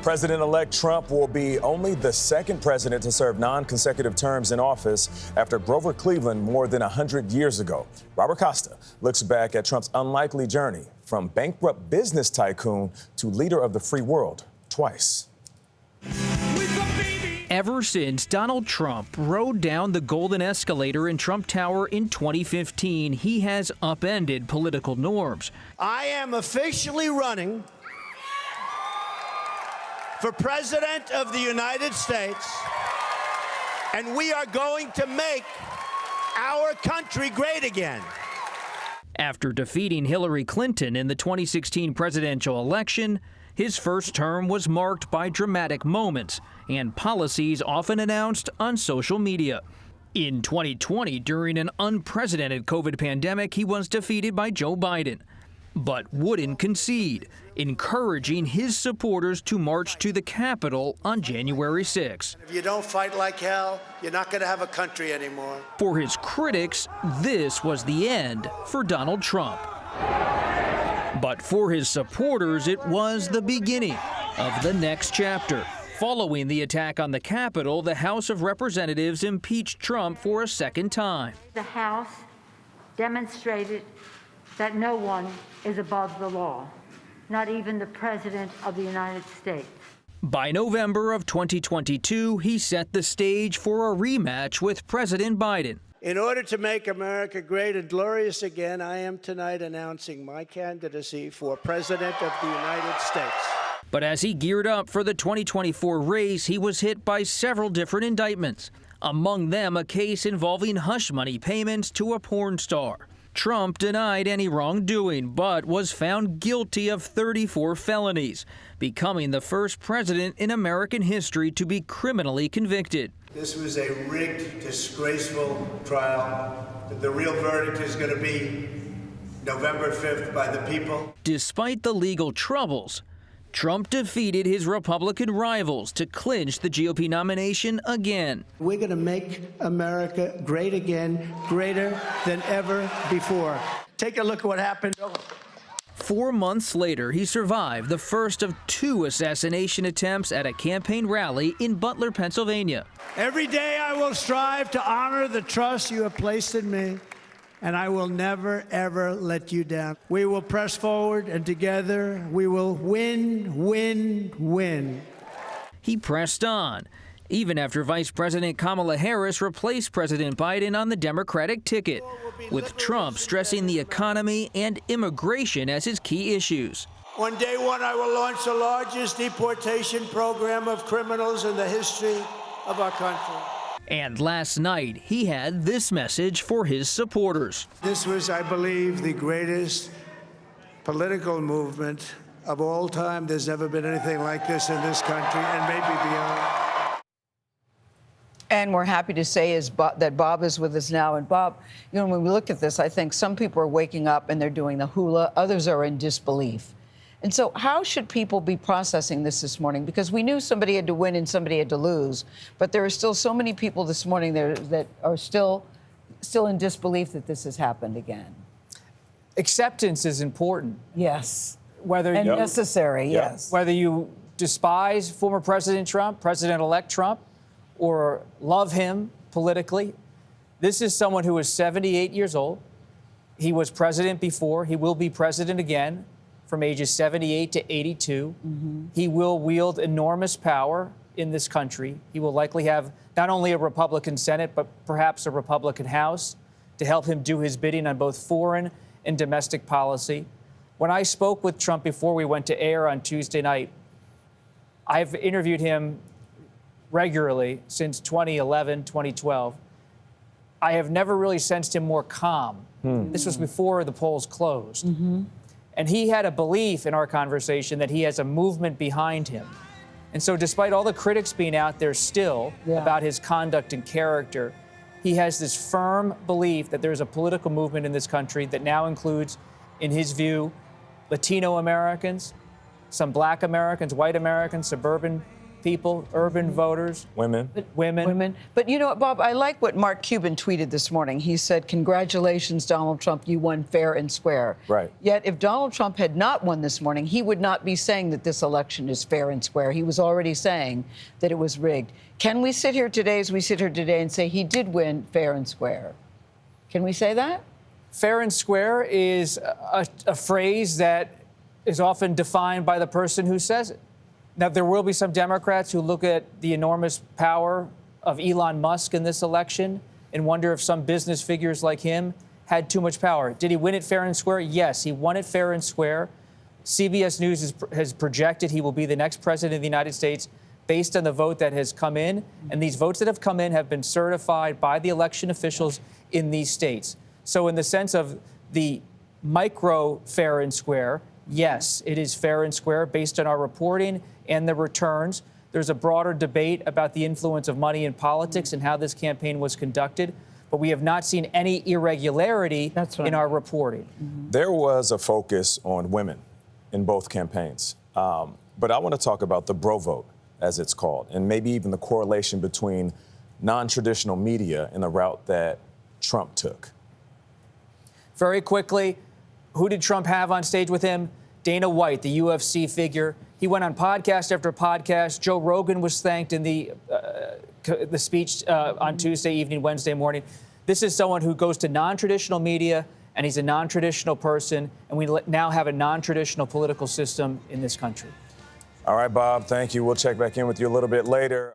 President-elect Trump will be only the second president to serve non-consecutive terms in office after Grover Cleveland more than 100 years ago. Robert Costa looks back at Trump's unlikely journey from bankrupt business tycoon to leader of the free world twice. Ever since Donald Trump rode down the golden escalator in Trump Tower in 2015, he has upended political norms. I am officially running for President of the United States, and we are going to make our country great again. After defeating Hillary Clinton in the 2016 presidential election, his first term was marked by dramatic moments and policies often announced on social media. In 2020, during an unprecedented COVID pandemic, he was defeated by Joe Biden, but wouldn't concede, encouraging his supporters to march to the Capitol on January 6. If you don't fight like hell, you're not going to have a country anymore. For his critics, this was the end for Donald Trump. But for his supporters, it was the beginning of the next chapter. Following the attack on the Capitol, the House of Representatives impeached Trump for a second time. The House demonstrated that no one is above the law, not even the President of the United States. By November of 2022, he set the stage for a rematch with President Biden. In order to make America great and glorious again, I am tonight announcing my candidacy for President of the United States. But as he geared up for the 2024 race, he was hit by several different indictments, among them a case involving hush money payments to a porn star. Trump denied any wrongdoing, but was found guilty of 34 felonies, becoming the first president in American history to be criminally convicted. This was a rigged, disgraceful trial. The real verdict is going to be November 5th by the people. Despite the legal troubles, Trump defeated his Republican rivals to clinch the GOP nomination again. We're going to make America great again, greater than ever before. Take a look at what happened. 4 months later, he survived the first of 2 assassination attempts at a campaign rally in Butler, Pennsylvania. Every day I will strive to honor the trust you have placed in me, and I will never, ever let you down. We will press forward, and together we will win, win, win. He pressed on, even after Vice President Kamala Harris replaced President Biden on the Democratic ticket, with Trump stressing the economy and immigration as his key issues. On day one, I will launch the largest deportation program of criminals in the history of our country. And last night, he had this message for his supporters. This was, I believe, the greatest political movement of all time. There's never been anything like this in this country, and maybe beyond. And we're happy to say that Bob is with us now. And Bob, you know, when we look at this, I think some people are waking up and they're doing the hula. Others are in disbelief. And so how should people be processing this morning? Because we knew somebody had to win and somebody had to lose. But there are still so many people this morning there that are still in disbelief that this has happened again. Acceptance is important. Yes. And necessary, yes. Whether you despise former President Trump, President-elect Trump, or love him politically, this is someone who is 78 years old. He was president before. He will be president again from ages 78 to 82. Mm-hmm. He will wield enormous power in this country. He will likely have not only a Republican Senate, but perhaps a Republican House to help him do his bidding on both foreign and domestic policy. When I spoke with Trump before we went to air on Tuesday night, I've interviewed him regularly since 2011, 2012. I have never really sensed him more calm. This was before the polls closed. Mm-hmm. And he had a belief in our conversation that he has a movement behind him. And so despite all the critics being out there still about his conduct and character, he has this firm belief that there's a political movement in this country that now includes, in his view, Latino Americans, some Black Americans, white Americans, suburban people, urban voters, Women. women. But you know what, Bob, I like what Mark Cuban tweeted this morning. He said, congratulations, Donald Trump, you won fair and square. Right. Yet if Donald Trump had not won this morning, he would not be saying that this election is fair and square. He was already saying that it was rigged. Can we sit here today, as we sit here today, and say he did win fair and square? Can we say that? Fair and square is a phrase that is often defined by the person who says it. Now, there will be some Democrats who look at the enormous power of Elon Musk in this election and wonder if some business figures like him had too much power. Did he win it fair and square? Yes, he won it fair and square. CBS News has projected he will be the next president of the United States based on the vote that has come in. And these votes that have come in have been certified by the election officials in these states. So in the sense of the micro fair and square, yes, it is fair and square based on our reporting and the returns. There's a broader debate about the influence of money in politics and how this campaign was conducted, but we have not seen any irregularity in our reporting. There was a focus on women in both campaigns, but I want to talk about the bro vote, as it's called, and maybe even the correlation between non-traditional media and the route that Trump took. Very quickly, who did Trump have on stage with him? Dana White, the UFC figure. He went on podcast after podcast. Joe Rogan was thanked in the speech on Tuesday evening, Wednesday morning. This is someone who goes to non-traditional media, and he's a non-traditional person, and we now have a non-traditional political system in this country. All right, Bob, thank you. We'll check back in with you a little bit later.